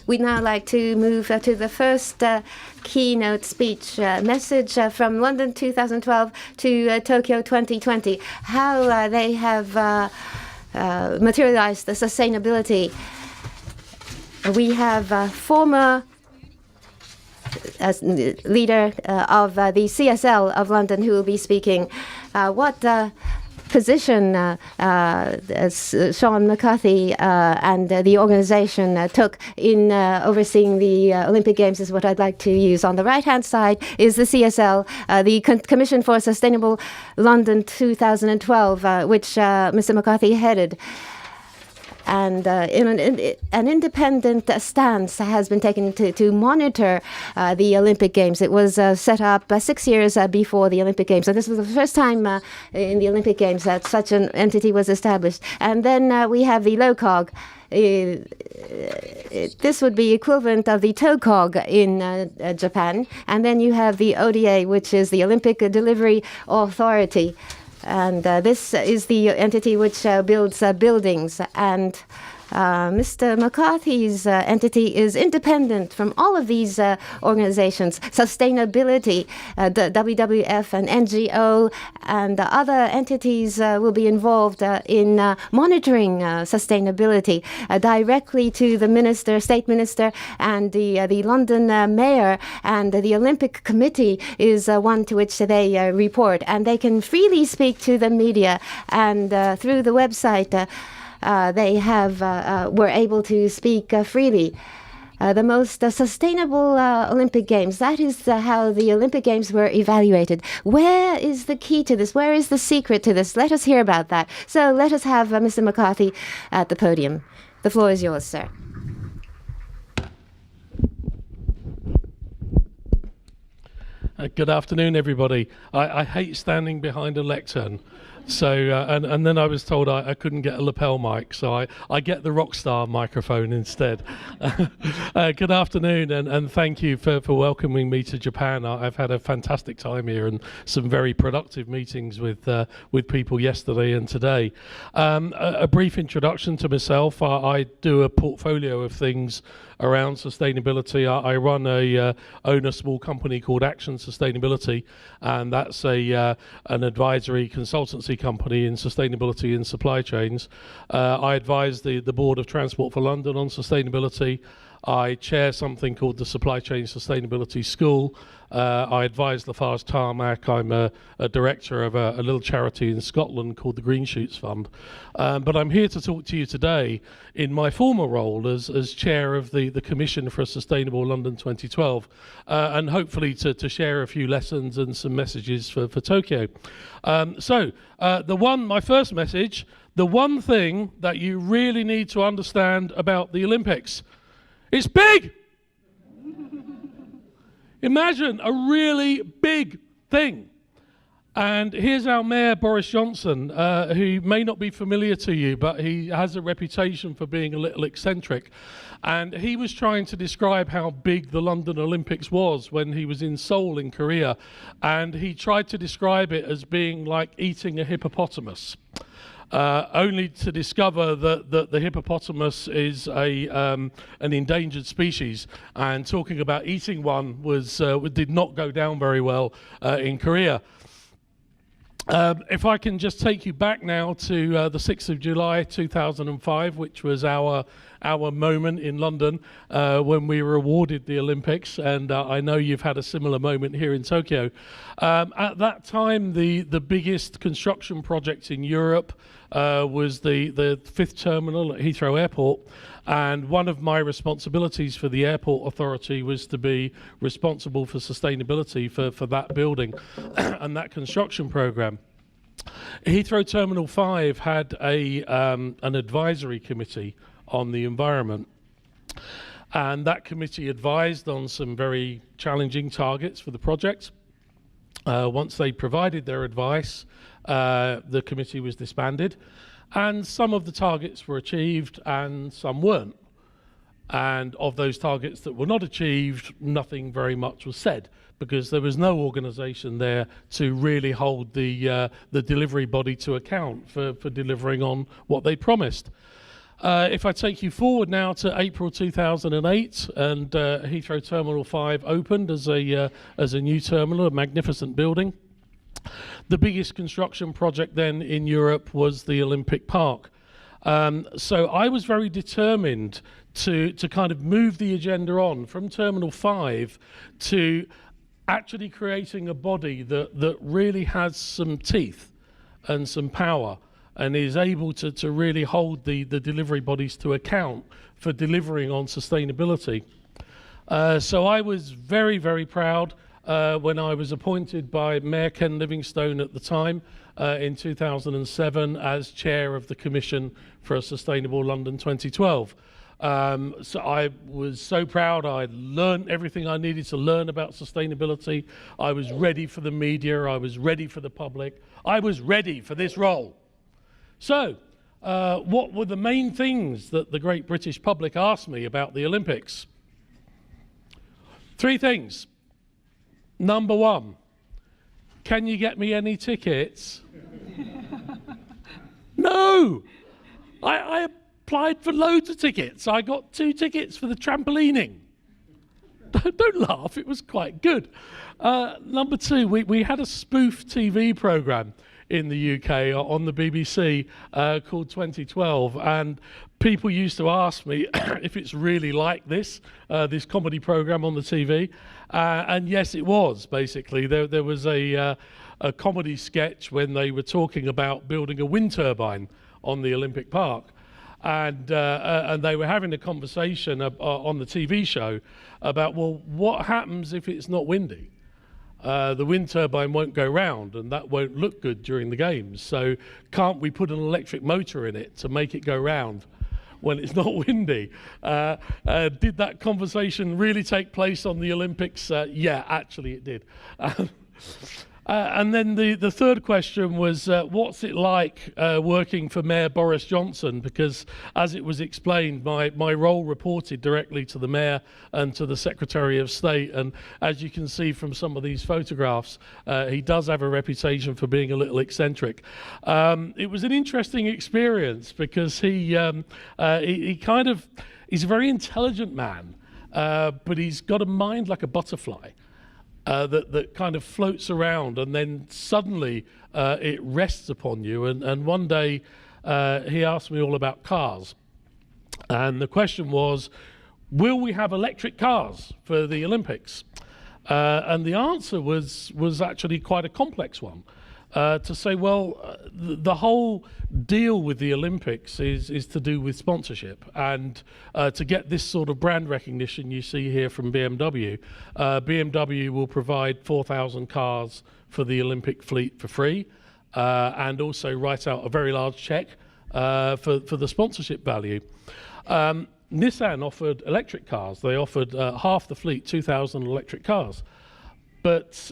We'd now like to move to the first keynote speech message from London 2012 to Tokyo 2020, how they have materialized the sustainability. We have former leader of the CSL of London who will be speaking. What position Shaun McCarthy and the organization took in overseeing the Olympic Games is what I'd like to use. On the right-hand side is the CSL, the Commission for Sustainable London 2012, which Mr. McCarthy headed. And an independent stance has been taken to monitor the Olympic Games. It was set up 6 years before the Olympic Games. And this was the first time in the Olympic Games that such an entity was established. And then we have the LOCOG. This would be equivalent of the TOCOG in Japan. And then you have the ODA, which is the Olympic Delivery Authority. And this is the entity which builds buildings. And Mr. McCarthy's entity is independent from all of these organizations. Sustainability, the WWF and NGO and other entities will be involved in monitoring sustainability directly to the minister, state minister, and the London mayor. And the Olympic Committee is one to which they report. And they can freely speak to the media. And through the website, they were able to speak freely. The most sustainable Olympic Games, that is how the Olympic Games were evaluated. Where is the key to this? Where is the secret to this? Let us hear about that. So let us have Mr. McCarthy at the podium. The floor is yours, sir. Good afternoon, everybody. I hate standing behind a lectern. So, and then I was told I couldn't get a lapel mic, so I get the Rockstar microphone instead. Good afternoon, and thank you for welcoming me to Japan. I've had a fantastic time here and some very productive meetings with people yesterday and today. A brief introduction to myself. I do a portfolio of things around sustainability. I own a small company called Action Sustainability, and that's an advisory consultancy company in sustainability and supply chains. I advise the Board of Transport for London on sustainability. I chair something called the Supply Chain Sustainability School. I advise Lafarge Tarmac. I'm a director of a little charity in Scotland called the Green Shoots Fund. But I'm here to talk to you today in my former role as chair of the Commission for Sustainable London 2012, and hopefully to share a few lessons and some messages for Tokyo. My first message, the one thing that you really need to understand about the Olympics, it's big! Imagine a really big thing. And here's our mayor, Boris Johnson, who may not be familiar to you, but he has a reputation for being a little eccentric. And he was trying to describe how big the London Olympics was when he was in Seoul in Korea. And he tried to describe it as being like eating a hippopotamus. Only to discover that the hippopotamus is an endangered species, and talking about eating one did not go down very well in Korea. If I can just take you back now to the 6th of July 2005, which was our moment in London when we were awarded the Olympics, and I know you've had a similar moment here in Tokyo. At that time, the biggest construction project in Europe was the fifth terminal at Heathrow Airport, and one of my responsibilities for the airport authority was to be responsible for sustainability for that building and that construction program. Heathrow Terminal 5 had an advisory committee on the environment, and that committee advised on some very challenging targets for the project. Once they provided their advice, the committee was disbanded, and some of the targets were achieved and some weren't. And of those targets that were not achieved, nothing very much was said, because there was no organisation there to really hold the delivery body to account for delivering on what they promised. If I take you forward now to April 2008, and Heathrow Terminal 5 opened as a new terminal, a magnificent building. The biggest construction project then in Europe was the Olympic Park. So I was very determined to kind of move the agenda on from Terminal 5 to actually creating a body that really has some teeth and some power and is able to really hold the delivery bodies to account for delivering on sustainability. So I was very, very proud when I was appointed by Mayor Ken Livingstone at the time in 2007 as chair of the Commission for a Sustainable London 2012. So I was so proud. I learned everything I needed to learn about sustainability. I was ready for the media. I was ready for the public. I was ready for this role. So what were the main things that the great British public asked me about the Olympics? 3 things. Number 1, can you get me any tickets? No! I applied for loads of tickets. I got 2 tickets for the trampolining. Don't laugh, it was quite good. Number 2, we had a spoof TV programme in the UK on the BBC called 2012, and people used to ask me if it's really like this comedy programme on the TV, and yes, it was. Basically, there was a comedy sketch when they were talking about building a wind turbine on the Olympic Park, and they were having a conversation on the TV show about, well, what happens if it's not windy? The wind turbine won't go round and that won't look good during the games. So can't we put an electric motor in it to make it go round when it's not windy? Did that conversation really take place on the Olympics? Yeah, actually it did. And then the third question was, what's it like working for Mayor Boris Johnson? Because as it was explained, my role reported directly to the Mayor and to the Secretary of State. And as you can see from some of these photographs, he does have a reputation for being a little eccentric. It was an interesting experience because he's a very intelligent man, but he's got a mind like a butterfly. That kind of floats around and then suddenly it rests upon you. And one day he asked me all about cars. And the question was, will we have electric cars for the Olympics? And the answer was actually quite a complex one. To say, well, the whole deal with the Olympics is to do with sponsorship, and to get this sort of brand recognition you see here from BMW, BMW will provide 4,000 cars for the Olympic fleet for free, and also write out a very large check for the sponsorship value. Nissan offered electric cars. They offered half the fleet, 2,000 electric cars. But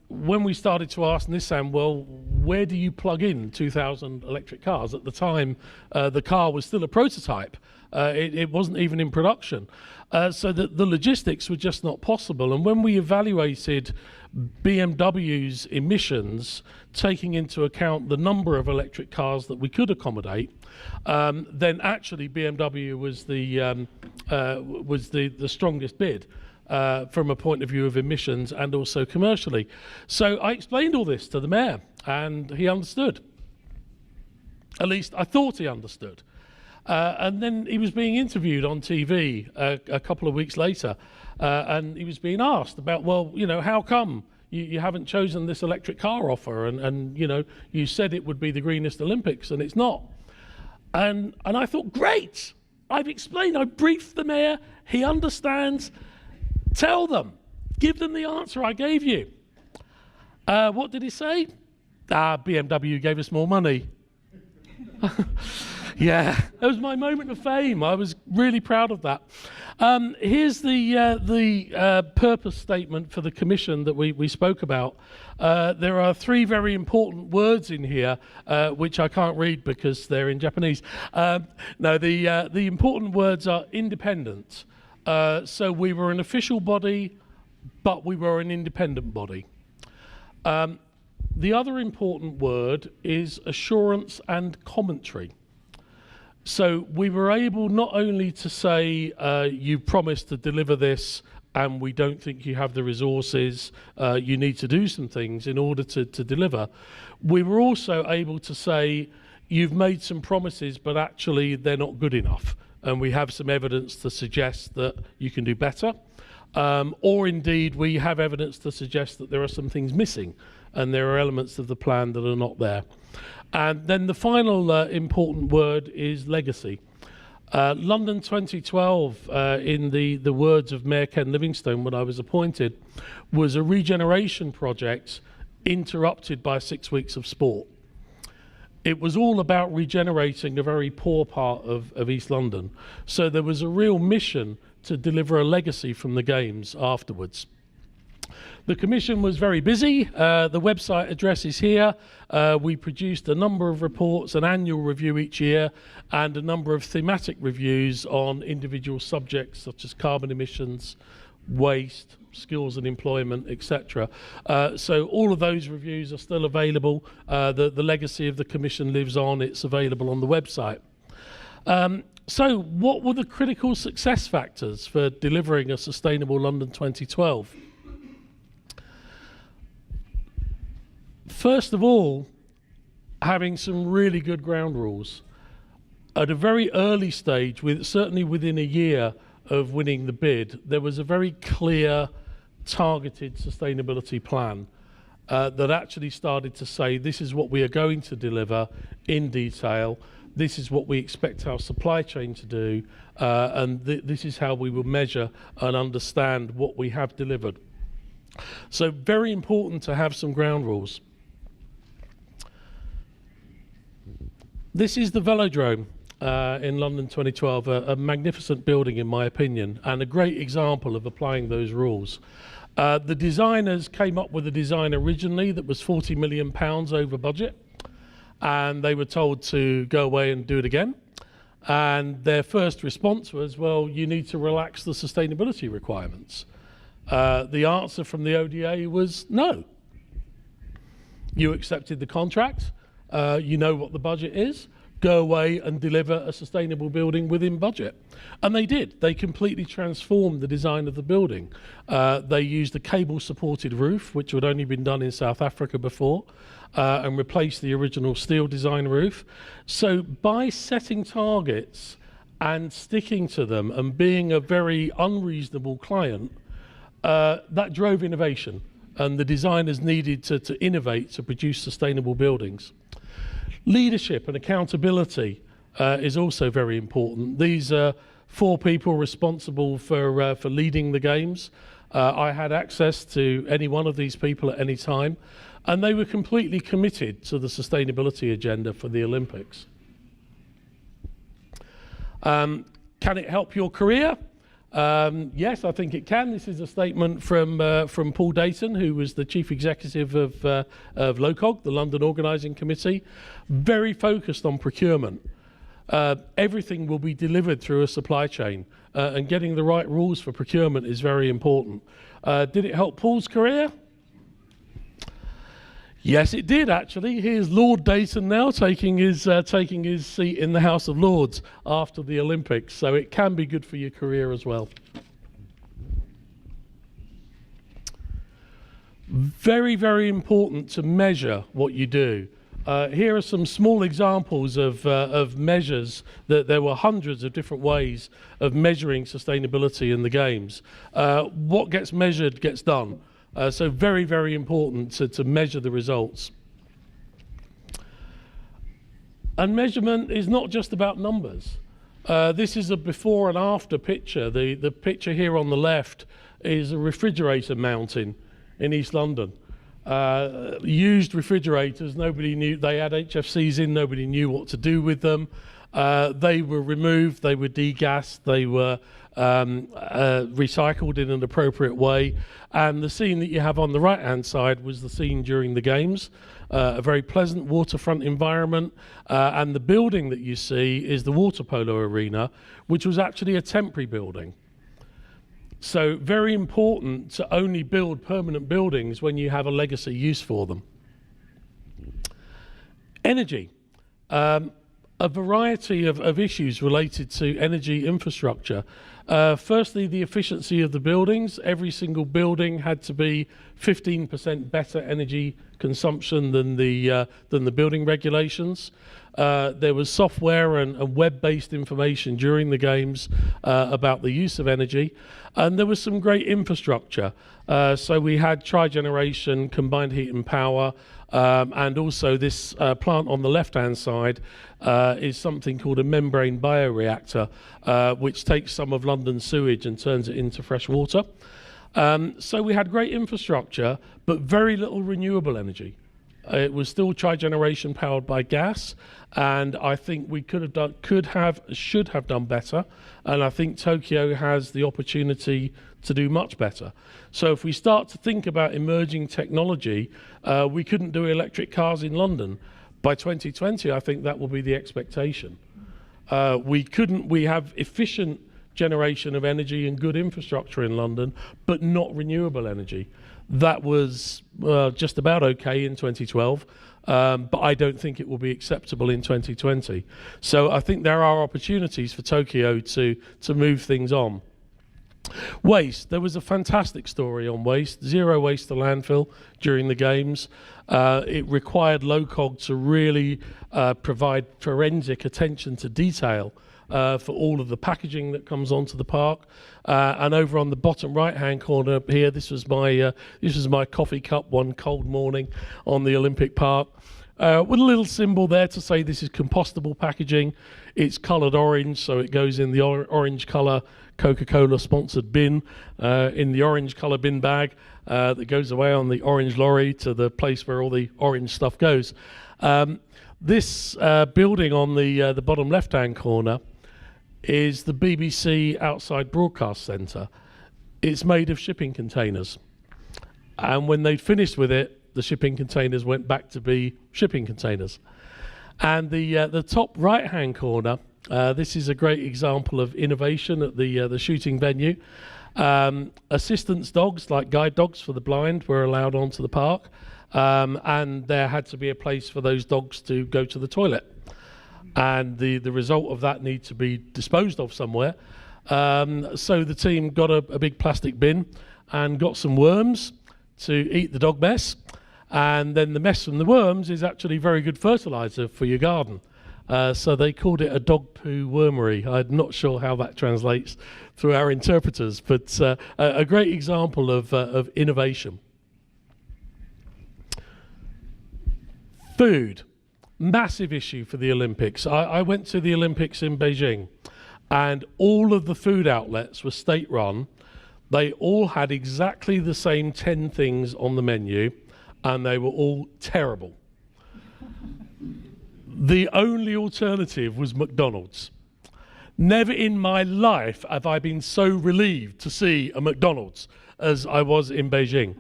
when we started to ask Nissan, well, where do you plug in 2,000 electric cars? At the time, the car was still a prototype. It wasn't even in production. So the logistics were just not possible. And when we evaluated BMW's emissions, taking into account the number of electric cars that we could accommodate, then actually BMW was the strongest bid. From a point of view of emissions and also commercially. So I explained all this to the mayor and he understood. At least I thought he understood. And then he was being interviewed on TV a couple of weeks later, and he was being asked about, well, you know, how come you haven't chosen this electric car offer? And you know, you said it would be the greenest Olympics and it's not. And I thought, great, I've explained, I briefed the mayor, he understands. Tell them, give them the answer I gave you. What did he say? BMW gave us more money. Yeah, that was my moment of fame. I was really proud of that. Here's the purpose statement for the commission that we spoke about. There are 3 very important words in here, which I can't read because they're in Japanese. No, the important words are independent. So we were an official body, but we were an independent body. The other important word is assurance and commentary. So we were able not only to say, you promised to deliver this and we don't think you have the resources, you need to do some things in order to deliver. We were also able to say, you've made some promises, but actually they're not good enough. And we have some evidence to suggest that you can do better. Or indeed, we have evidence to suggest that there are some things missing and there are elements of the plan that are not there. And then the final important word is legacy. London 2012, in the words of Mayor Ken Livingstone when I was appointed, was a regeneration project interrupted by 6 weeks of sport. It was all about regenerating a very poor part of East London. So there was a real mission to deliver a legacy from the Games afterwards. The Commission was very busy. The website address is here. We produced a number of reports, an annual review each year, and a number of thematic reviews on individual subjects such as carbon emissions, waste, skills and employment, etc. So all of those reviews are still available. The legacy of the Commission lives on. It's available on the website. So what were the critical success factors for delivering a sustainable London 2012? First of all, having some really good ground rules. At a very early stage, certainly within a year of winning the bid, there was a very clear, targeted sustainability plan that actually started to say, this is what we are going to deliver in detail, this is what we expect our supply chain to do, and this is how we will measure and understand what we have delivered. So very important to have some ground rules. This is the Velodrome in London 2012, a magnificent building in my opinion, and a great example of applying those rules. The designers came up with a design originally that was £40 million over budget, and they were told to go away and do it again. And their first response was, well, you need to relax the sustainability requirements. The answer from the ODA was no. You accepted the contract. You know what the budget is, go away and deliver a sustainable building within budget. And they did. They completely transformed the design of the building. They used a cable-supported roof, which had only been done in South Africa before, and replaced the original steel design roof. So by setting targets and sticking to them and being a very unreasonable client, that drove innovation. And the designers needed to innovate to produce sustainable buildings. Leadership and accountability is also very important. These are 4 people responsible for leading the Games. I had access to any one of these people at any time, and they were completely committed to the sustainability agenda for the Olympics. Can it help your career? Yes, I think it can. This is a statement from Paul Dayton, who was the chief executive of LOCOG, the London Organising Committee, very focused on procurement. Everything will be delivered through a supply chain, and getting the right rules for procurement is very important. Did it help Paul's career? Yes, it did actually. Here's Lord Dayton now taking his seat in the House of Lords after the Olympics, so it can be good for your career as well. Very, very important to measure what you do. Here are some small examples of measures. That there were hundreds of different ways of measuring sustainability in the Games. What gets measured gets done. So very, very important to measure the results. And measurement is not just about numbers. This is a before and after picture. The picture here on the left is a refrigerator mounting in East London. Used refrigerators, nobody knew, they had HFCs in, nobody knew what to do with them. They were removed, they were degassed, they were recycled in an appropriate way. And the scene that you have on the right hand side was the scene during the Games. A very pleasant waterfront environment, and the building that you see is the water polo arena, which was actually a temporary building. So very important to only build permanent buildings when you have a legacy use for them. Energy. A a variety of issues related to energy infrastructure. Firstly, the efficiency of the buildings. Every single building had to be 15% better energy consumption than the building regulations. There was software and web-based information during the games about the use of energy, and there was some great infrastructure. So we had tri-generation, combined heat and power, and also this plant on the left-hand side is something called a membrane bioreactor, which takes some of London's sewage and turns it into fresh water. So we had great infrastructure, but very little renewable energy. It was still tri-generation powered by gas, and I think we should have done better, and I think Tokyo has the opportunity to do much better. So if we start to think about emerging technology, we couldn't do electric cars in London. By 2020, I think that will be the expectation. We have efficient generation of energy and good infrastructure in London, but not renewable energy. That was just about okay in 2012, but I don't think it will be acceptable in 2020. So I think there are opportunities for Tokyo to move things on. Waste. There was a fantastic story on waste. Zero waste to landfill during the games. It required LOCOG to really provide forensic attention to detail for all of the packaging that comes onto the park. And over on the bottom right-hand corner here, this was my coffee cup one cold morning on the Olympic Park, with a little symbol there to say this is compostable packaging. It's coloured orange, so it goes in the orange colour Coca-Cola sponsored bin, in the orange colour bin bag that goes away on the orange lorry to the place where all the orange stuff goes. This building on the bottom left-hand corner is the BBC Outside Broadcast Centre. It's made of shipping containers. And when they'd finished with it, the shipping containers went back to be shipping containers. And the top right-hand corner, this is a great example of innovation at the shooting venue. Assistance dogs, like guide dogs for the blind, were allowed onto the park. And there had to be a place for those dogs to go to the toilet. And the result of that need to be disposed of somewhere. So the team got a big plastic bin and got some worms to eat the dog mess. And then the mess from the worms is actually very good fertilizer for your garden. So they called it a dog poo wormery. I'm not sure how that translates through our interpreters, but a great example of innovation. Food. Massive issue for the Olympics. I went to the Olympics in Beijing, and all of the food outlets were state-run. They all had exactly the same 10 things on the menu, and they were all terrible. The only alternative was McDonald's. Never in my life have I been so relieved to see a McDonald's as I was in Beijing.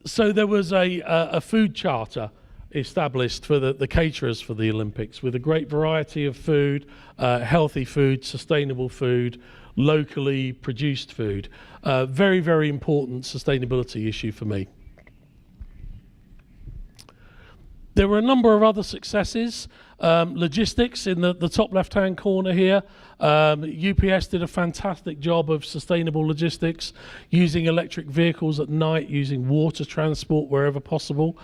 So there was a food charter established for the caterers for the Olympics, with a great variety of food, healthy food, sustainable food, locally produced food. Very, very important sustainability issue for me. There were a number of other successes. Logistics in the top left-hand corner here. UPS did a fantastic job of sustainable logistics, using electric vehicles at night, using water transport wherever possible.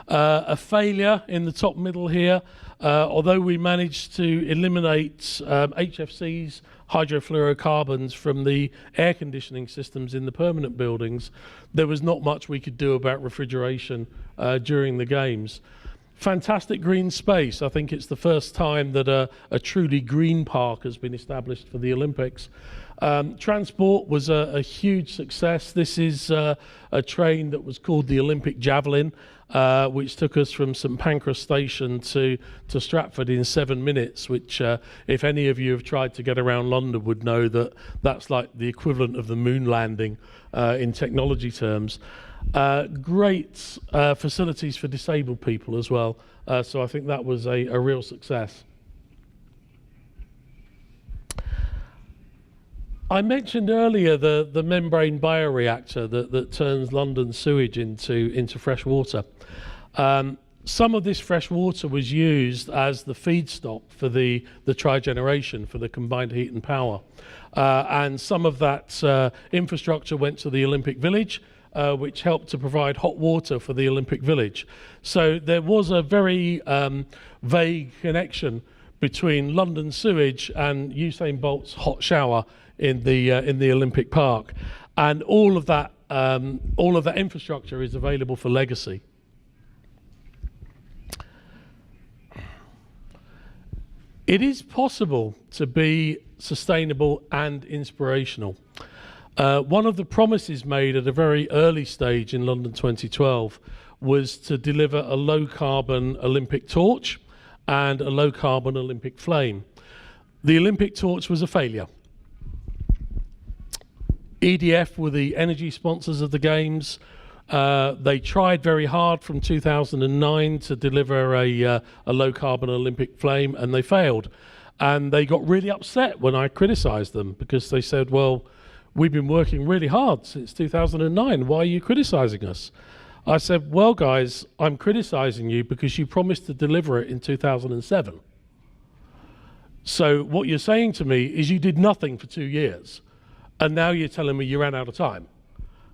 A failure in the top middle here, although we managed to eliminate HFCs, hydrofluorocarbons, from the air conditioning systems in the permanent buildings, there was not much we could do about refrigeration during the games. Fantastic green space. I think it's the first time that a truly green park has been established for the Olympics. Transport was a huge success. This is a train that was called the Olympic Javelin, which took us from St Pancras Station to Stratford in 7 minutes, which if any of you have tried to get around London would know that that's like the equivalent of the moon landing in technology terms. Great facilities for disabled people as well, so I think that was a real success. I mentioned earlier the membrane bioreactor that turns London sewage into fresh water. some of this fresh water was used as the feedstock for the trigeneration, for the combined heat and power. And some of that infrastructure went to the Olympic Village, which helped to provide hot water for the Olympic Village. So there was a very vague connection between London sewage and Usain Bolt's hot shower in the Olympic Park, and all of that infrastructure is available for legacy. It is possible to be sustainable and inspirational. One of the promises made at a very early stage in London 2012 was to deliver a low-carbon Olympic torch and a low-carbon Olympic flame. The Olympic torch was a failure. EDF were the energy sponsors of the Games. They tried very hard from 2009 to deliver a low-carbon Olympic flame, and they failed. And they got really upset when I criticised them, because they said, well, we've been working really hard since 2009. Why are you criticising us? I said, well, guys, I'm criticising you because you promised to deliver it in 2007. So what you're saying to me is you did nothing for 2 years, and now you're telling me you ran out of time.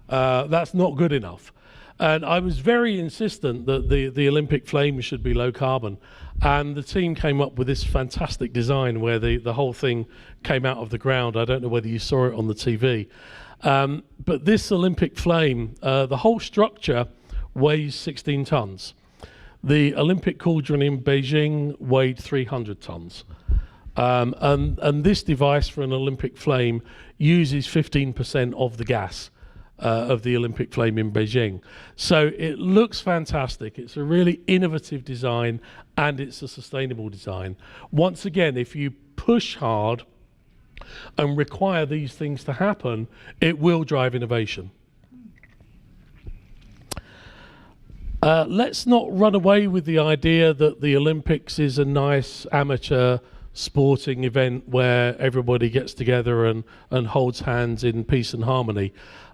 That's not good enough. And I was very insistent that the Olympic flame should be low carbon. And the team came up with this fantastic design where the whole thing came out of the ground. I don't know whether you saw it on the TV. But this Olympic flame, the whole structure weighs 16 tons. The Olympic cauldron in Beijing weighed 300 tons. And this device for an Olympic flame uses 15% of the gas of the Olympic flame in Beijing. So it looks fantastic. It's a really innovative design, and it's a sustainable design. Once again, if you push hard and require these things to happen, it will drive innovation. Let's not run away with the idea that the Olympics is a nice amateur sporting event where everybody gets together and holds hands in peace and harmony.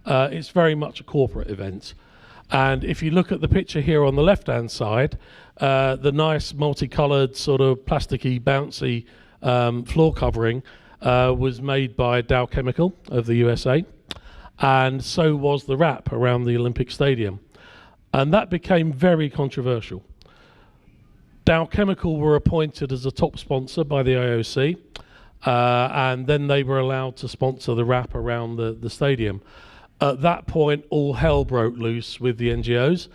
It's very much a corporate event. And if you look at the picture here on the left-hand side, the nice multicolored sort of plasticky, bouncy floor covering was made by Dow Chemical of the USA, and so was the wrap around the Olympic Stadium. And that became very controversial. Dow Chemical were appointed as a top sponsor by the IOC, and then they were allowed to sponsor the wrap around the stadium. At that point, all hell broke loose with the NGOs,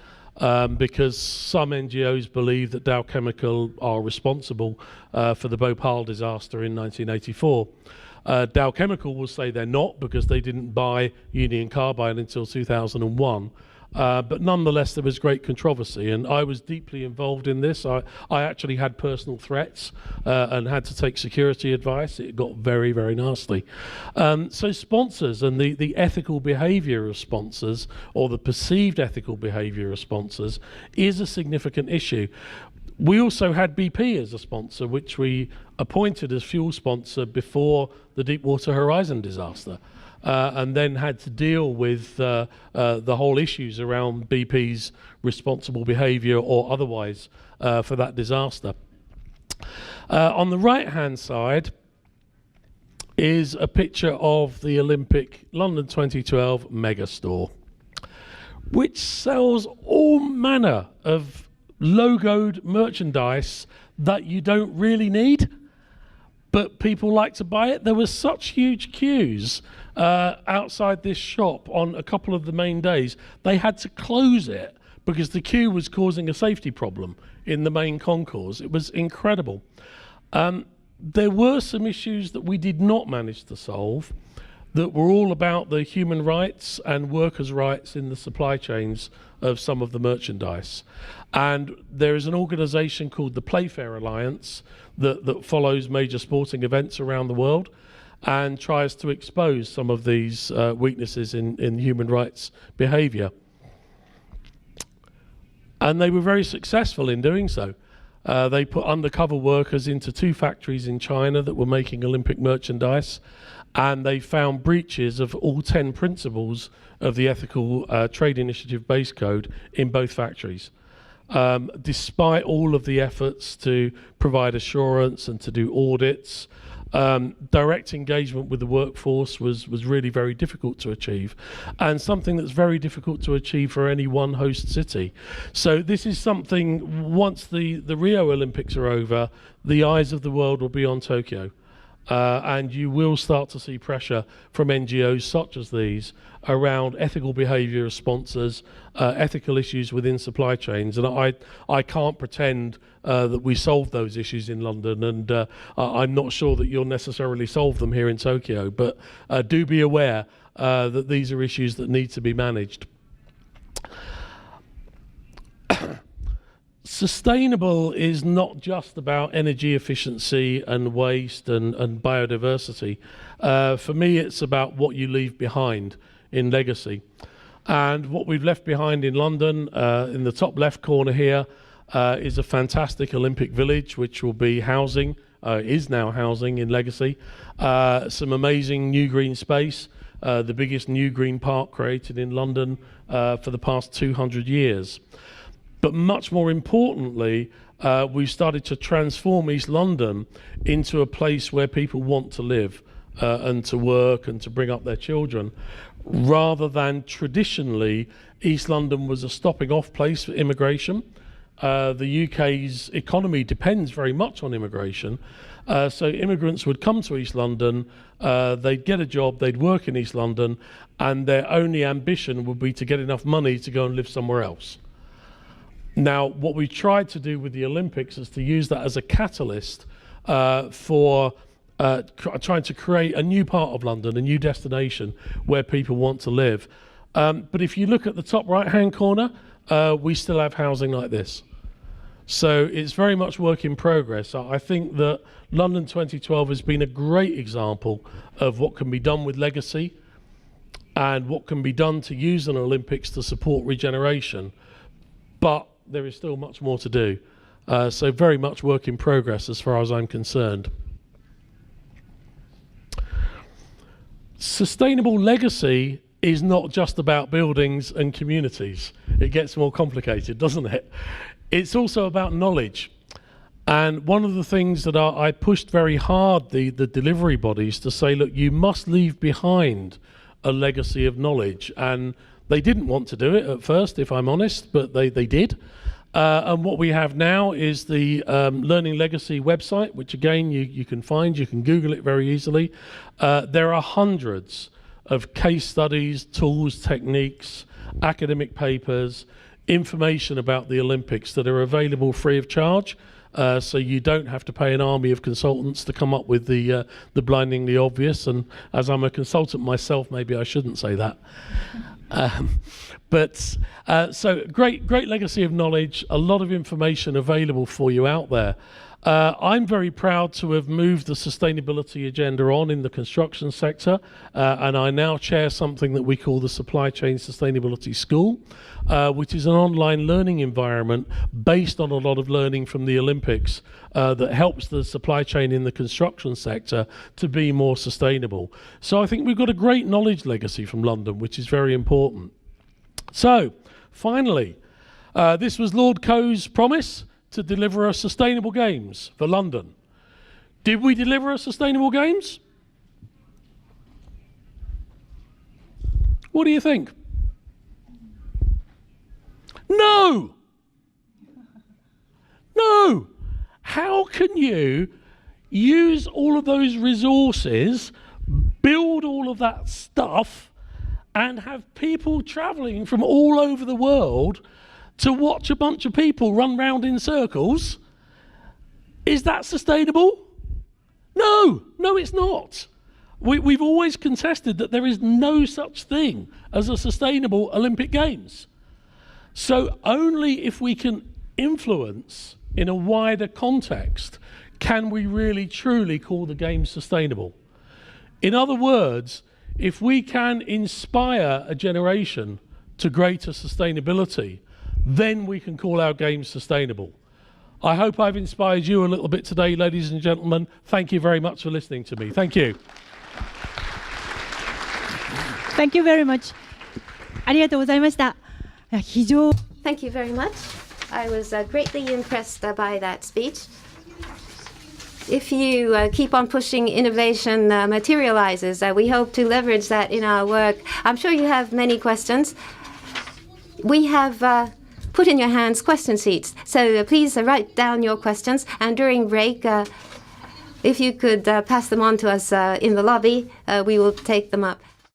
because some NGOs believe that Dow Chemical are responsible for the Bhopal disaster in 1984. Dow Chemical will say they're not, because they didn't buy Union Carbide until 2001. But nonetheless, there was great controversy, and I was deeply involved in this. I actually had personal threats and had to take security advice. It got very, very nasty. So sponsors and the ethical behavior of sponsors, or the perceived ethical behavior of sponsors, is a significant issue. We also had BP as a sponsor, which we appointed as fuel sponsor before the Deepwater Horizon disaster. And then had to deal with the whole issues around BP's responsible behaviour or otherwise for that disaster. On the right-hand side is a picture of the Olympic London 2012 mega store, which sells all manner of logoed merchandise that you don't really need, but people like to buy it. There were such huge queues outside this shop on a couple of the main days. They had to close it because the queue was causing a safety problem in the main concourse. It was incredible. There were some issues that we did not manage to solve that were all about the human rights and workers' rights in the supply chains of some of the merchandise. And there is an organisation called the Playfair Alliance that follows major sporting events around the world and tries to expose some of these weaknesses in human rights behaviour. And they were very successful in doing so. They put undercover workers into 2 factories in China that were making Olympic merchandise, and they found breaches of all 10 principles of the Ethical Trade Initiative Base Code in both factories. despite all of the efforts to provide assurance and to do audits. Direct engagement with the workforce was really very difficult to achieve, and something that's very difficult to achieve for any one host city. So this is something, once the Rio Olympics are over, the eyes of the world will be on Tokyo. And you will start to see pressure from NGOs such as these around ethical behaviour of sponsors, ethical issues within supply chains. And I can't pretend that we solve those issues in London, and I'm not sure that you'll necessarily solve them here in Tokyo, but do be aware that these are issues that need to be managed. Sustainable is not just about energy efficiency and waste and biodiversity. For me, it's about what you leave behind in legacy. And what we've left behind in London, in the top left corner here, is a fantastic Olympic village, which will be housing, is now housing in legacy. Some amazing new green space, the biggest new green park created in London for the past 200 years. But much more importantly, we've started to transform East London into a place where people want to live and to work and to bring up their children, rather than traditionally East London was a stopping off place for immigration. The UK's economy depends very much on immigration. So immigrants would come to East London, they'd get a job, they'd work in East London, and their only ambition would be to get enough money to go and live somewhere else. Now, what we tried to do with the Olympics is to use that as a catalyst for trying to create a new part of London, a new destination where people want to live. But if you look at the top right-hand corner, we still have housing like this. So it's very much work in progress. I think that London 2012 has been a great example of what can be done with legacy and what can be done to use an Olympics to support regeneration. But there is still much more to do. So very much work in progress as far as I'm concerned. Sustainable legacy is not just about buildings and communities. It gets more complicated, doesn't it? It's also about knowledge. And one of the things that I pushed very hard the delivery bodies to say, look, you must leave behind a legacy of knowledge. And they didn't want to do it at first, if I'm honest, but they did. And what we have now is the Learning Legacy website, which again you can find, you can Google it very easily. There are hundreds of case studies, tools, techniques, academic papers, information about the Olympics that are available free of charge. So you don't have to pay an army of consultants to come up with the blindingly obvious. And as I'm a consultant myself, maybe I shouldn't say that. So great legacy of knowledge, a lot of information available for you out there. I'm very proud to have moved the sustainability agenda on in the construction sector, and I now chair something that we call the Supply Chain Sustainability School, which is an online learning environment based on a lot of learning from the Olympics that helps the supply chain in the construction sector to be more sustainable. So I think we've got a great knowledge legacy from London, which is very important. So finally, this was Lord Coe's promise to deliver a sustainable games for London. Did we deliver a sustainable games? What do you think? No! No! How can you use all of those resources, build all of that stuff, and have people traveling from all over the world to watch a bunch of people run round in circles? Is that sustainable? No, it's not. We've always contested that there is no such thing as a sustainable Olympic Games. So only if we can influence in a wider context can we really truly call the Games sustainable. In other words, if we can inspire a generation to greater sustainability, then we can call our Games sustainable. I hope I've inspired you a little bit today, ladies and gentlemen. Thank you very much for listening to me. Thank you. Thank you very much. ありがとうございました。非常 Thank you very much. I was greatly impressed by that speech. If you keep on pushing innovation materializes, we hope to leverage that in our work. I'm sure you have many questions. We have put in your hands question sheets, so please write down your questions, and during break, if you could pass them on to us in the lobby, we will take them up.